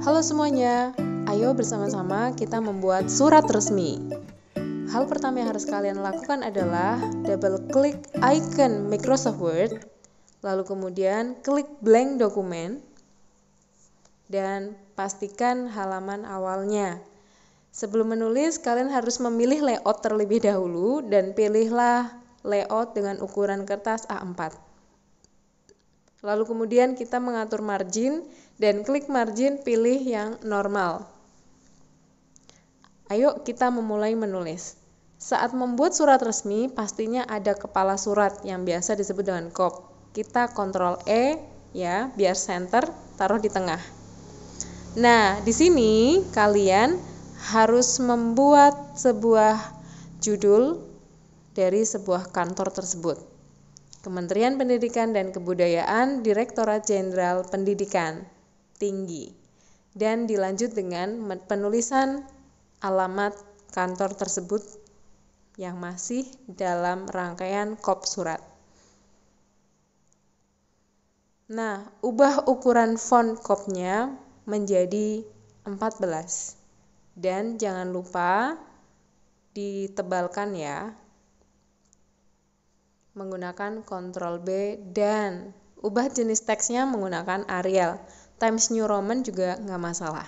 Halo semuanya, ayo bersama-sama kita membuat surat resmi. Hal pertama yang harus kalian lakukan adalah double klik icon Microsoft Word, lalu kemudian klik blank dokumen, dan pastikan halaman awalnya. Sebelum menulis, kalian harus memilih layout terlebih dahulu dan pilihlah layout dengan ukuran kertas A4. Lalu kemudian kita mengatur margin dan klik margin pilih yang normal. Ayo kita memulai menulis. Saat membuat surat resmi pastinya ada kepala surat yang biasa disebut dengan kop. Kita Ctrl E ya, biar center, taruh di tengah. Nah, di sini kalian harus membuat sebuah judul dari sebuah kantor tersebut. Kementerian Pendidikan dan Kebudayaan, Direktorat Jenderal Pendidikan Tinggi, dan dilanjut dengan penulisan alamat kantor tersebut yang masih dalam rangkaian kop surat. Nah, ubah ukuran font kopnya menjadi 14 dan jangan lupa ditebalkan ya, menggunakan Ctrl B, dan ubah jenis teksnya menggunakan Arial. Times New Roman juga nggak masalah.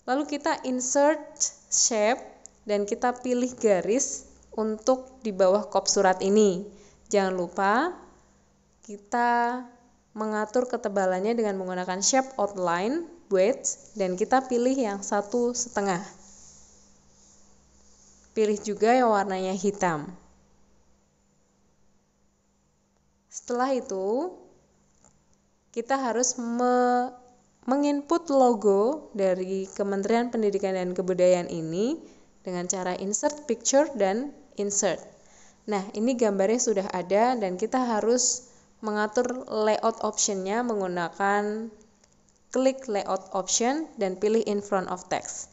Lalu kita insert shape dan kita pilih garis untuk di bawah kop surat ini. Jangan lupa kita mengatur ketebalannya dengan menggunakan shape outline, wedge, dan kita pilih yang 1,5. Pilih juga yang warnanya hitam. Setelah itu, kita harus menginput logo dari Kementerian Pendidikan dan Kebudayaan ini dengan cara insert picture dan insert. Nah, ini gambarnya sudah ada dan kita harus mengatur layout option-nya menggunakan klik layout option dan pilih in front of text.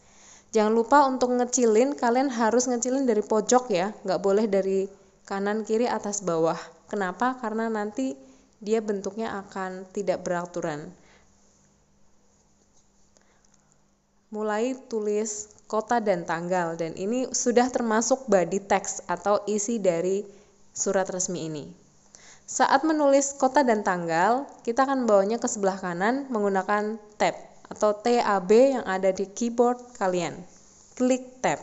Jangan lupa untuk ngecilin, kalian harus ngecilin dari pojok ya, nggak boleh dari kanan, kiri, atas, bawah. Kenapa? Karena nanti dia bentuknya akan tidak beraturan. Mulai tulis kota dan tanggal, dan ini sudah termasuk body text atau isi dari surat resmi ini. Saat menulis kota dan tanggal, kita akan bawanya ke sebelah kanan menggunakan tab atau TAB yang ada di keyboard kalian. Klik tab.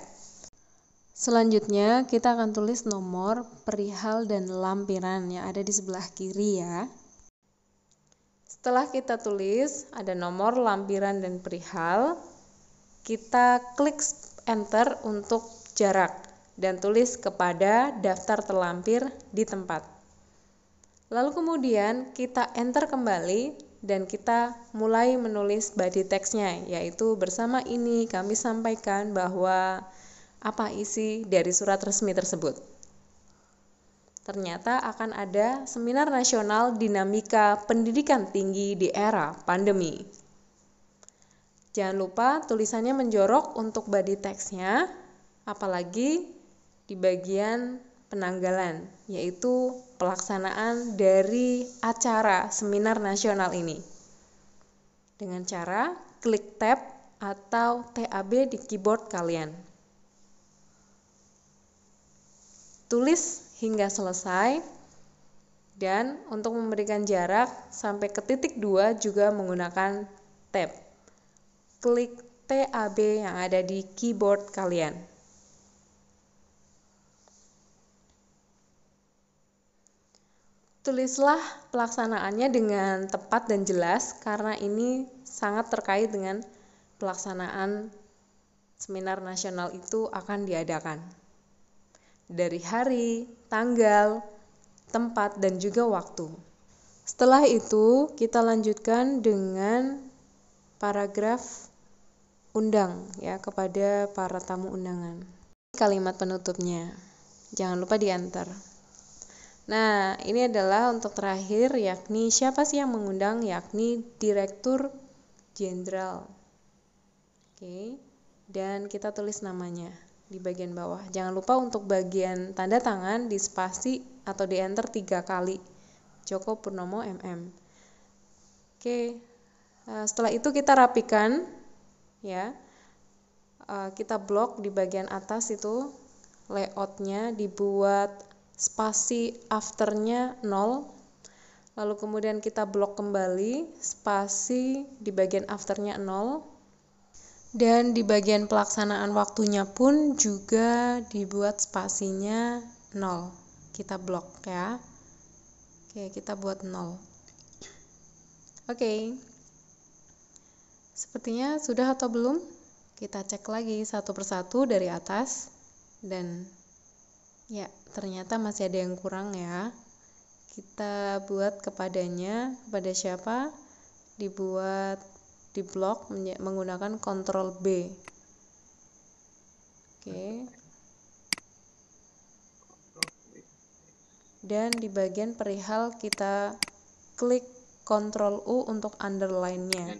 Selanjutnya kita akan tulis nomor, perihal, dan lampiran yang ada di sebelah kiri ya. Setelah kita tulis ada nomor, lampiran, dan perihal, kita klik enter untuk jarak dan tulis kepada daftar terlampir di tempat. Lalu kemudian kita enter kembali dan kita mulai menulis body text-nya, yaitu bersama ini kami sampaikan bahwa apa isi dari surat resmi tersebut. Ternyata akan ada Seminar Nasional Dinamika Pendidikan Tinggi di Era Pandemi. Jangan lupa tulisannya menjorok untuk body text-nya, apalagi di bagian penanggalan, yaitu pelaksanaan dari acara Seminar Nasional ini. Dengan cara klik tab atau TAB di keyboard kalian. Tulis hingga selesai, dan untuk memberikan jarak sampai ke titik 2 juga menggunakan tab. Klik TAB yang ada di keyboard kalian. Tulislah pelaksanaannya dengan tepat dan jelas karena ini sangat terkait dengan pelaksanaan seminar nasional itu akan diadakan. Dari hari, tanggal, tempat, dan juga waktu. Setelah itu, kita lanjutkan dengan paragraf undang ya kepada para tamu undangan. Kalimat penutupnya. Jangan lupa di-enter. Nah, ini adalah untuk terakhir, yakni siapa sih yang mengundang, yakni Direktur Jenderal. Oke. Dan kita tulis namanya di bagian bawah. Jangan lupa untuk bagian tanda tangan di spasi atau di enter 3 kali. Djoko Purnomo MM. Oke. Setelah itu kita rapikan, ya. Kita blok di bagian atas itu layoutnya, dibuat spasi afternya 0, lalu kemudian kita blok kembali spasi di bagian afternya 0, dan di bagian pelaksanaan waktunya pun juga dibuat spasinya 0. Kita blok ya. Oke, kita buat 0. Oke. Sepertinya sudah atau belum? Kita cek lagi satu persatu dari atas, dan ya ternyata masih ada yang kurang ya. Kita buat kepadanya, kepada siapa? Dibuat di blok menggunakan Ctrl B. Oke. Dan di bagian perihal kita klik Ctrl U untuk underline-nya.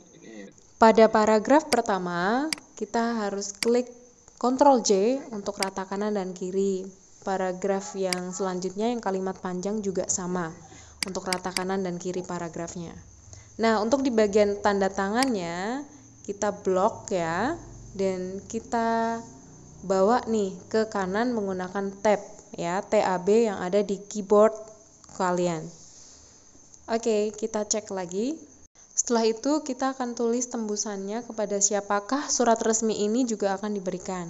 Pada paragraf pertama, kita harus klik Ctrl J untuk rata kanan dan kiri. Paragraf yang selanjutnya, yang kalimat panjang juga sama untuk rata kanan dan kiri paragrafnya. Nah, untuk di bagian tanda tangannya, kita blok ya, dan kita bawa nih ke kanan menggunakan tab ya, TAB yang ada di keyboard kalian. Oke, kita cek lagi. Setelah itu kita akan tulis tembusannya kepada siapakah surat resmi ini juga akan diberikan.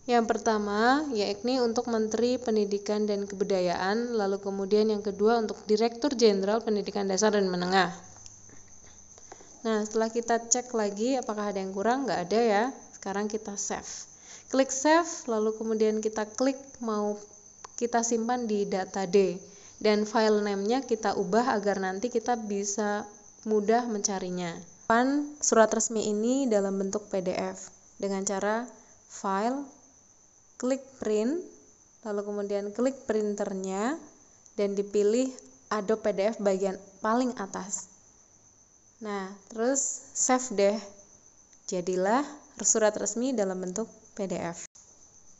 Yang pertama, yakni untuk Menteri Pendidikan dan Kebudayaan, lalu kemudian yang kedua untuk Direktur Jenderal Pendidikan Dasar dan Menengah. Nah, setelah kita cek lagi apakah ada yang kurang, nggak ada ya. Sekarang kita save. Klik save, lalu kemudian kita klik mau kita simpan di data D. Dan file name-nya kita ubah agar nanti kita bisa mudah mencarinya. Surat resmi ini dalam bentuk PDF dengan cara file, klik print, lalu kemudian klik printernya dan dipilih Adobe PDF bagian paling atas. Nah, terus save deh. Jadilah surat resmi dalam bentuk PDF.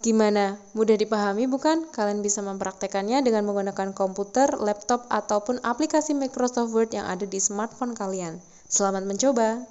Gimana? Mudah dipahami bukan? Kalian bisa mempraktekannya dengan menggunakan komputer, laptop, ataupun aplikasi Microsoft Word yang ada di smartphone kalian. Selamat mencoba!